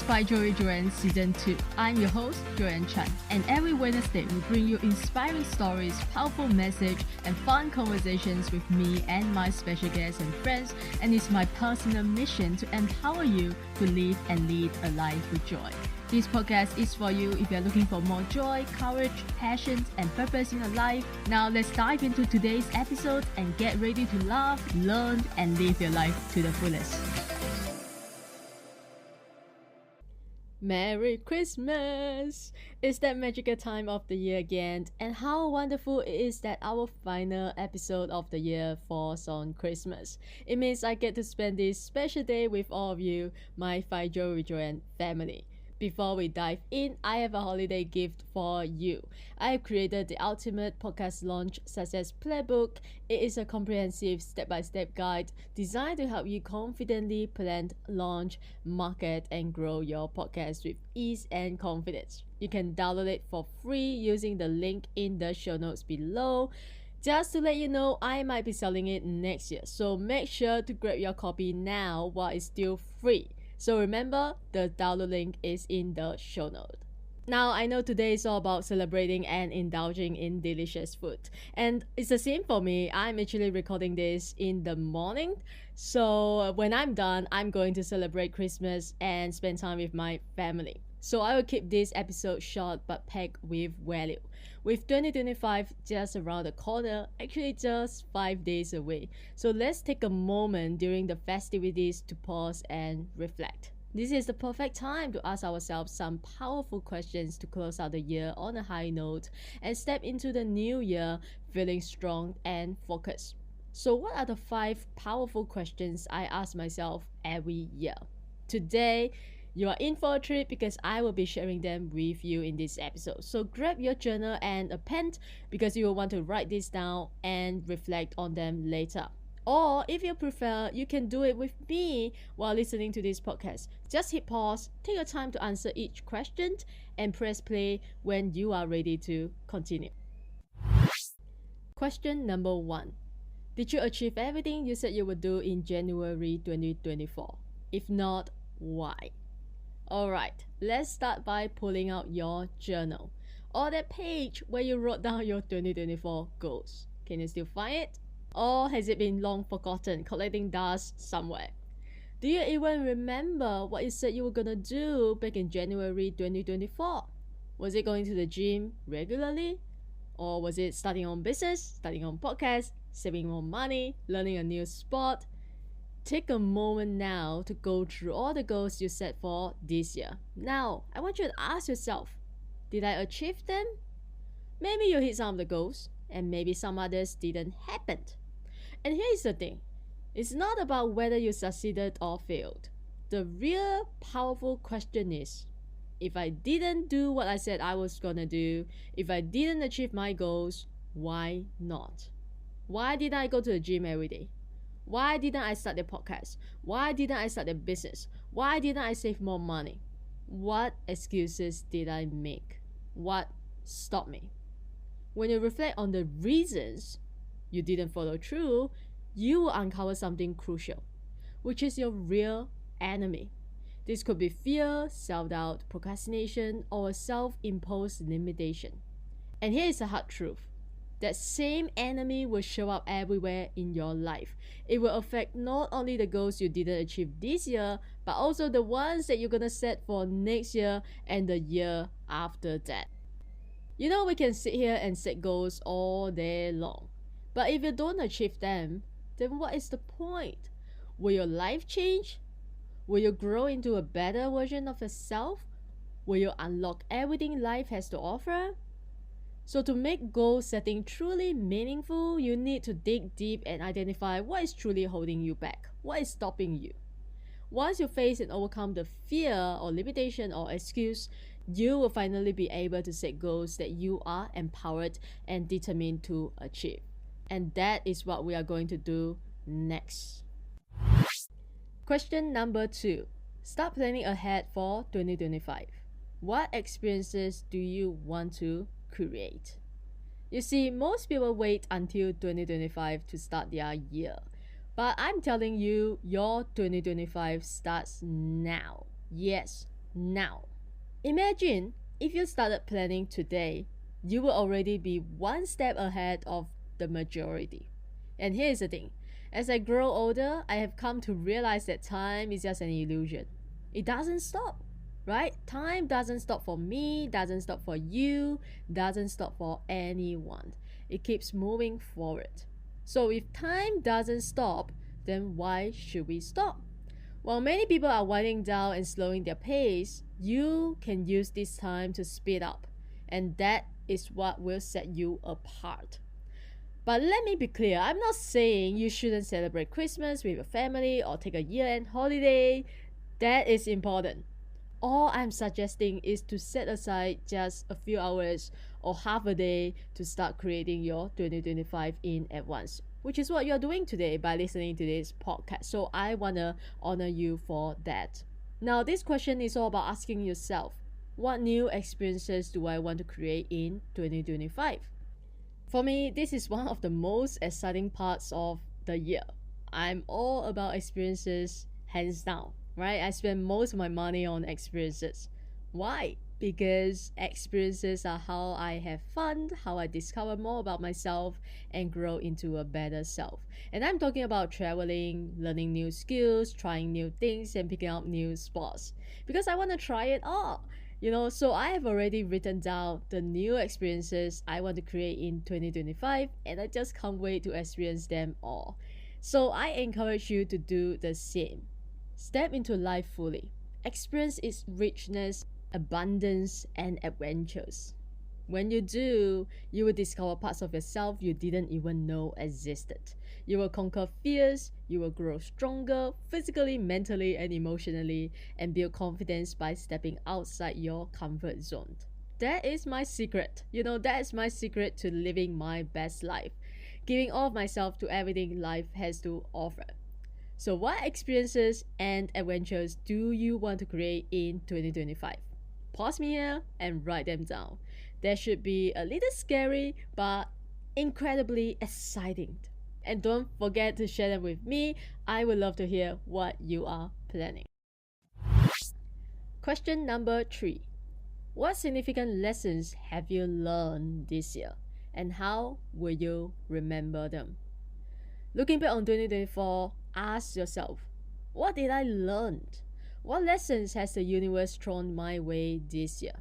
Fight Joy Joyan Season 2. I'm your host, Joyan Chan, and every Wednesday we bring you inspiring stories, powerful message, and fun conversations with me and my special guests and friends, and it's my personal mission to empower you to live and lead a life with joy. This podcast is for you if you're looking for more joy, courage, passion, and purpose in your life. Now let's dive into today's episode and get ready to laugh, learn, and live your life to the fullest. Merry Christmas! It's that magical time of the year again, and how wonderful it is that our final episode of the year falls on Christmas. It means I get to spend this special day with all of you, my Fight Joy Joyan family. Before we dive in, I have a holiday gift for you. I have created the ultimate podcast launch success playbook. It is a comprehensive step-by-step guide designed to help you confidently plan, launch, market, and grow your podcast with ease and confidence. You can download it for free using the link in the show notes below. Just to let you know, I might be selling it next year, so make sure to grab your copy now while it's still free. So remember, the download link is in the show note. Now, I know today is all about celebrating and indulging in delicious food. And it's the same for me. I'm actually recording this in the morning. So when I'm done, I'm going to celebrate Christmas and spend time with my family. So I will keep this episode short but packed with value. With 2025 just around the corner, actually just 5 days away. So let's take a moment during the festivities to pause and reflect. This is the perfect time to ask ourselves some powerful questions to close out the year on a high note and step into the new year feeling strong and focused. So what are the 5 powerful questions I ask myself every year? Today, you are in for a treat because I will be sharing them with you in this episode. So grab your journal and a pen because you will want to write this down and reflect on them later. Or if you prefer, you can do it with me while listening to this podcast. Just hit pause, take your time to answer each question, and press play when you are ready to continue. Question number 1. Did you achieve everything you said you would do in January 2024? If not, why? Alright, let's start by pulling out your journal or that page where you wrote down your 2024 goals. Can you still find it? Or has it been long forgotten, collecting dust somewhere? Do you even remember what you said you were gonna do back in January 2024? Was it going to the gym regularly? Or was it starting on business, starting on podcast, saving more money, learning a new sport? Take a moment now to go through all the goals you set for this year. Now, I want you to ask yourself, did I achieve them? Maybe you hit some of the goals, and maybe some others didn't happen. And here's the thing, it's not about whether you succeeded or failed. The real powerful question is, if I didn't do what I said I was gonna do, if I didn't achieve my goals, why not? Why didn't I go to the gym every day? Why didn't I start the podcast? Why didn't I start the business? Why didn't I save more money? What excuses did I make? What stopped me? When you reflect on the reasons you didn't follow through, you will uncover something crucial, which is your real enemy. This could be fear, self-doubt, procrastination, or a self-imposed limitation. And here is the hard truth. That same enemy will show up everywhere in your life. It will affect not only the goals you didn't achieve this year, but also the ones that you're gonna set for next year and the year after that. You know, we can sit here and set goals all day long. But if you don't achieve them, then what is the point? Will your life change? Will you grow into a better version of yourself? Will you unlock everything life has to offer? So to make goal setting truly meaningful, you need to dig deep and identify what is truly holding you back, what is stopping you. Once you face and overcome the fear or limitation or excuse, you will finally be able to set goals that you are empowered and determined to achieve. And that is what we are going to do next. Question number 2. Start planning ahead for 2025. What experiences do you want to create? You see, most people wait until 2025 to start their year. But I'm telling you, your 2025 starts now. Yes, now. Imagine if you started planning today, you will already be one step ahead of the majority. And here's the thing, as I grow older, I have come to realize that time is just an illusion. It doesn't stop, right? Time doesn't stop for me, doesn't stop for you, doesn't stop for anyone. It keeps moving forward. So if time doesn't stop, then why should we stop? While many people are winding down and slowing their pace, you can use this time to speed up, and that is what will set you apart. But let me be clear, I'm not saying you shouldn't celebrate Christmas with your family or take a year end holiday. That is important. All I'm suggesting is to set aside just a few hours or half a day to start creating your 2025 in advance, which is what you're doing today by listening to this podcast. So I want to honor you for that. Now, this question is all about asking yourself, what new experiences do I want to create in 2025? For me, this is one of the most exciting parts of the year. I'm all about experiences, hands down, right? I spend most of my money on experiences. Why? Because experiences are how I have fun, how I discover more about myself, and grow into a better self. And I'm talking about traveling, learning new skills, trying new things, and picking up new spots. Because I want to try it all. So I have already written down the new experiences I want to create in 2025, and I just can't wait to experience them all. So I encourage you to do the same. Step into life fully. Experience its richness, abundance, and adventures. When you do, you will discover parts of yourself you didn't even know existed. You will conquer fears, you will grow stronger physically, mentally, and emotionally, and build confidence by stepping outside your comfort zone. That is my secret. That is my secret to living my best life, giving all of myself to everything life has to offer. So, what experiences and adventures do you want to create in 2025? Pause me here and write them down. They should be a little scary, but incredibly exciting. And don't forget to share them with me. I would love to hear what you are planning. Question number 3. What significant lessons have you learned this year? And how will you remember them? Looking back on 2024, ask yourself, what did I learn? What lessons has the universe thrown my way this year?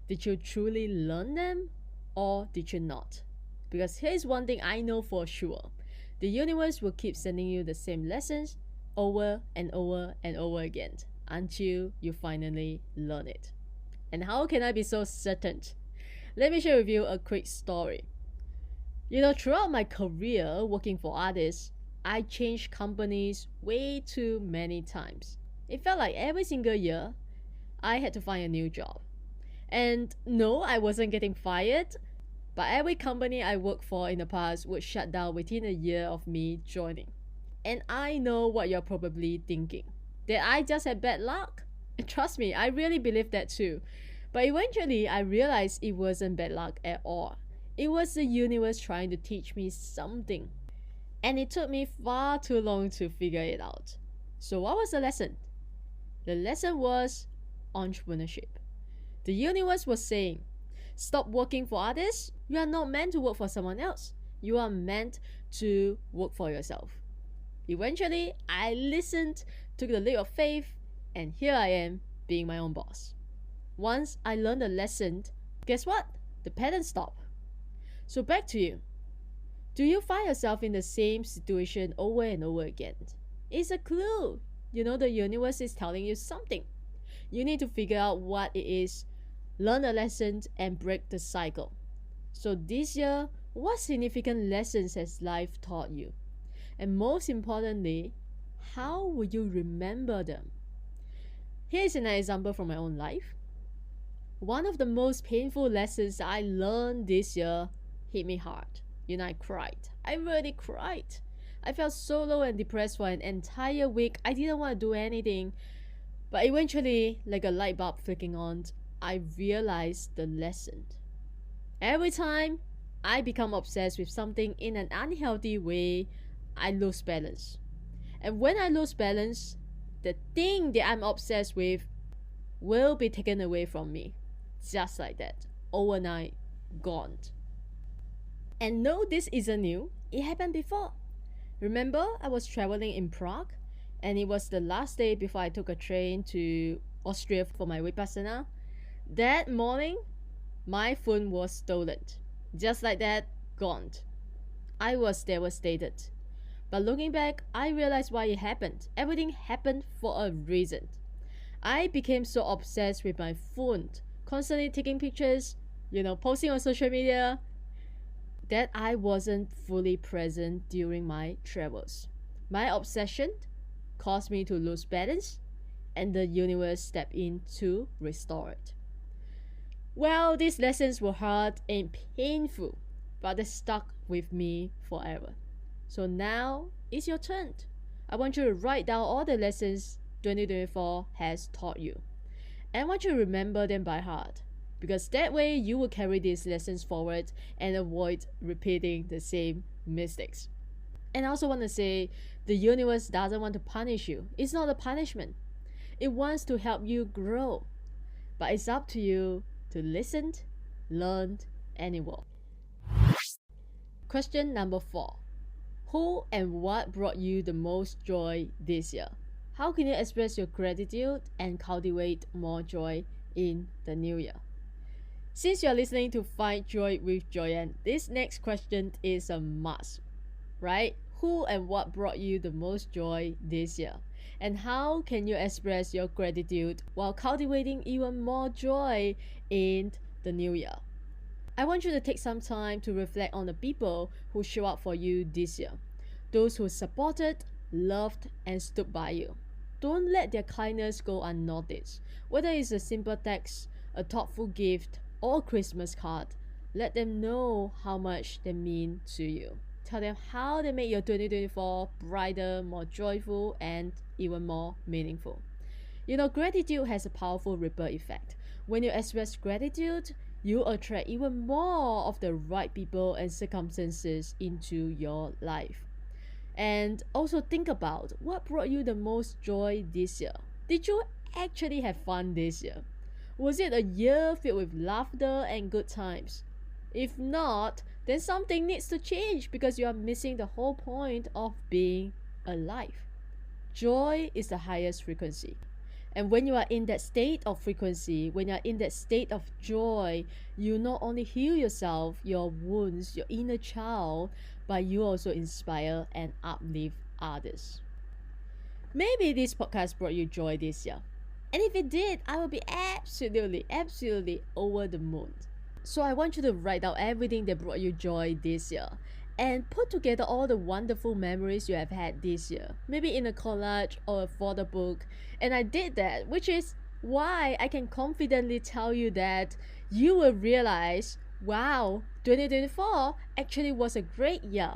Did you truly learn them, or did you not? Because here's one thing I know for sure. The universe will keep sending you the same lessons over and over and over again until you finally learn it. And how can I be so certain? Let me share with you a quick story. Throughout my career working for others, I changed companies way too many times. It felt like every single year, I had to find a new job. And no, I wasn't getting fired, but every company I worked for in the past would shut down within a year of me joining. And I know what you're probably thinking. That I just had bad luck? And trust me, I really believe that too. But eventually, I realized it wasn't bad luck at all. It was the universe trying to teach me something. And it took me far too long to figure it out. So what was the lesson? The lesson was entrepreneurship. The universe was saying, stop working for others. You are not meant to work for someone else. You are meant to work for yourself. Eventually, I listened, took the leap of faith, and here I am being my own boss. Once I learned the lesson, guess what? The pattern stopped. So back to you. Do you find yourself in the same situation over and over again? It's a clue. The universe is telling you something. You need to figure out what it is, learn a lesson, and break the cycle. So this year, what significant lessons has life taught you? And most importantly, how will you remember them? Here's an example from my own life. One of the most painful lessons I learned this year hit me hard. I cried. I really cried. I felt so low and depressed for an entire week. I didn't want to do anything. But eventually, like a light bulb flicking on, I realized the lesson. Every time I become obsessed with something in an unhealthy way, I lose balance. And when I lose balance, the thing that I'm obsessed with will be taken away from me. Just like that. Overnight, gone. And no, this isn't new. It happened before. Remember, I was traveling in Prague, and it was the last day before I took a train to Austria for my Vipassana. That morning, my phone was stolen. Just like that, gone. I was devastated. But looking back, I realized why it happened. Everything happened for a reason. I became so obsessed with my phone, constantly taking pictures, posting on social media, that I wasn't fully present during my travels. My obsession caused me to lose balance, and the universe stepped in to restore it. Well, these lessons were hard and painful, but they stuck with me forever. So now it's your turn. I want you to write down all the lessons 2024 has taught you. And I want you to remember them by heart, because that way you will carry these lessons forward and avoid repeating the same mistakes. And I also want to say, the universe doesn't want to punish you. It's not a punishment. It wants to help you grow. But it's up to you to listen, learn, and evolve. Question number 4. Who and what brought you the most joy this year? How can you express your gratitude and cultivate more joy in the new year? Since you're listening to Find Joy with Joyan, this next question is a must, right? Who and what brought you the most joy this year? And how can you express your gratitude while cultivating even more joy in the new year? I want you to take some time to reflect on the people who show up for you this year. Those who supported, loved, and stood by you. Don't let their kindness go unnoticed. Whether it's a simple text, a thoughtful gift, or a Christmas card, let them know how much they mean to you. Tell them how they make your 2024 brighter, more joyful, and even more meaningful. Gratitude has a powerful ripple effect. When you express gratitude, you attract even more of the right people and circumstances into your life. And also think about what brought you the most joy this year. Did you actually have fun this year? Was it a year filled with laughter and good times? If not, then something needs to change, because you are missing the whole point of being alive. Joy is the highest frequency. And when you are in that state of frequency, when you are in that state of joy, you not only heal yourself, your wounds, your inner child, but you also inspire and uplift others. Maybe this podcast brought you joy this year. And if it did, I will be absolutely over the moon. So I want you to write down everything that brought you joy this year, and put together all the wonderful memories you have had this year, maybe in a collage or a photo book. And I did that, which is why I can confidently tell you that you will realize, wow, 2024 actually was a great year.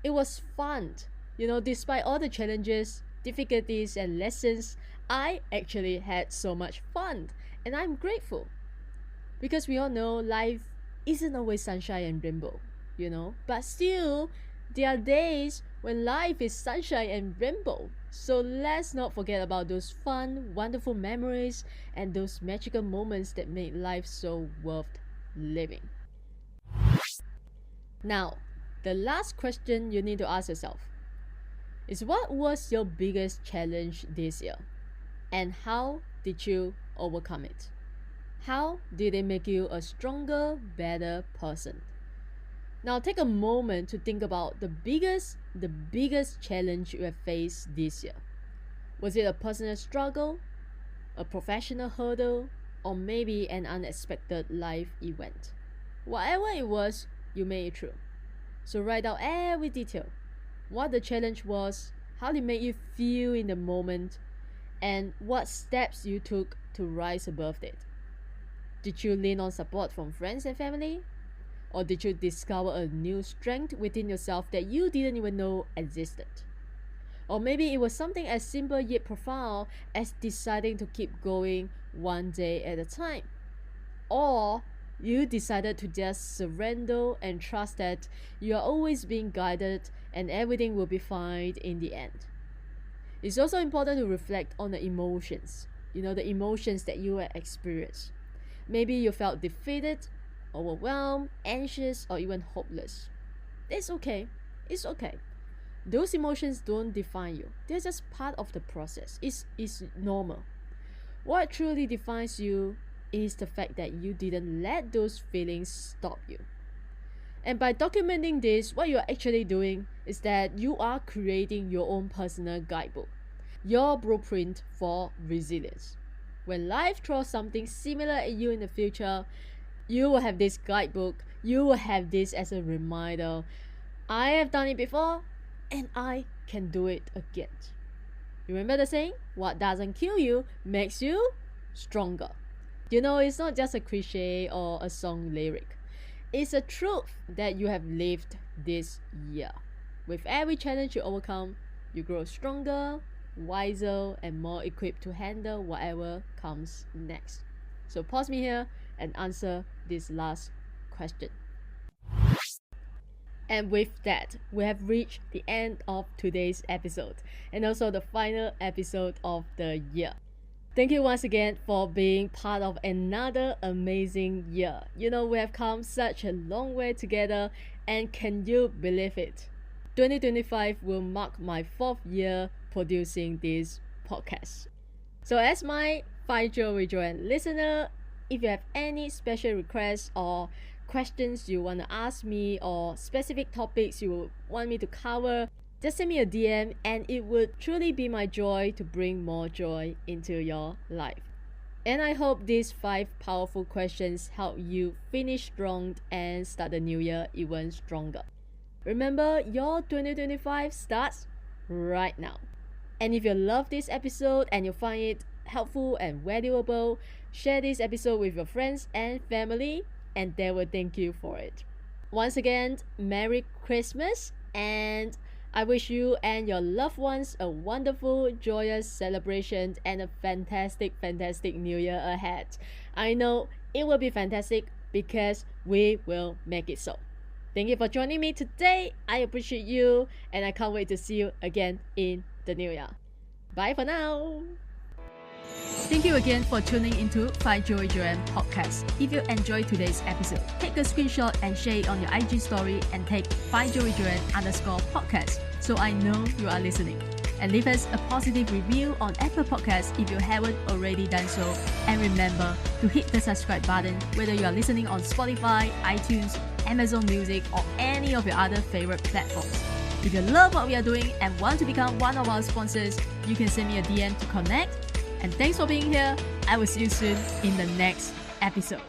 It was fun. Despite all the challenges, difficulties, and lessons, I actually had so much fun, and I'm grateful. Because we all know life isn't always sunshine and rainbow, but still, there are days when life is sunshine and rainbow. So let's not forget about those fun, wonderful memories and those magical moments that make life so worth living. Now, the last question you need to ask yourself is, what was your biggest challenge this year? And how did you overcome it? How did it make you a stronger, better person? Now take a moment to think about the biggest challenge you have faced this year. Was it a personal struggle, a professional hurdle, or maybe an unexpected life event? Whatever it was, you made it through. So write down every detail. What the challenge was, how it made you feel in the moment, and what steps you took to rise above it. Did you lean on support from friends and family? Or did you discover a new strength within yourself that you didn't even know existed? Or maybe it was something as simple yet profound as deciding to keep going one day at a time. Or you decided to just surrender and trust that you are always being guided and everything will be fine in the end. It's also important to reflect on the emotions. the emotions that you experienced. Maybe you felt defeated, overwhelmed, anxious, or even hopeless. It's okay. It's okay. Those emotions don't define you. They're just part of the process. It's normal. What truly defines you is the fact that you didn't let those feelings stop you. And by documenting this, what you're actually doing is that you are creating your own personal guidebook, your blueprint for resilience. When life throws something similar at you in the future, you will have this guidebook, you will have this as a reminder. I have done it before, and I can do it again. Remember the saying, what doesn't kill you makes you stronger. It's not just a cliche or a song lyric. It's a truth that you have lived this year. With every challenge you overcome, you grow stronger, wiser, and more equipped to handle whatever comes next. So pause me here and answer this last question. And with that, we have reached the end of today's episode and also the final episode of the year. Thank you once again for being part of another amazing year. We have come such a long way together, and can you believe it? 2025 will mark my 4th year producing this podcast. So as my Find Joy with Joyan listener, if you have any special requests or questions you want to ask me or specific topics you want me to cover, just send me a DM, and it would truly be my joy to bring more joy into your life. And I hope these 5 powerful questions help you finish strong and start the new year even stronger. Remember, your 2025 starts right now. And if you love this episode and you find it helpful and valuable, share this episode with your friends and family, and they will thank you for it. Once again, Merry Christmas, and I wish you and your loved ones a wonderful, joyous celebration and a fantastic New Year ahead. I know it will be fantastic because we will make it so. Thank you for joining me today. I appreciate you, and I can't wait to see you again in the new year. Bye for now. Thank you again for tuning into Find Joy Joyan podcast. If you enjoyed today's episode, take a screenshot and share it on your IG story and take FindJoyJoyan_podcast so I know you are listening. And leave us a positive review on Apple Podcasts if you haven't already done so. And remember to hit the subscribe button whether you are listening on Spotify, iTunes, Amazon Music, or any of your other favorite platforms. If you love what we are doing and want to become one of our sponsors, you can send me a DM to connect. And thanks for being here. I will see you soon in the next episode.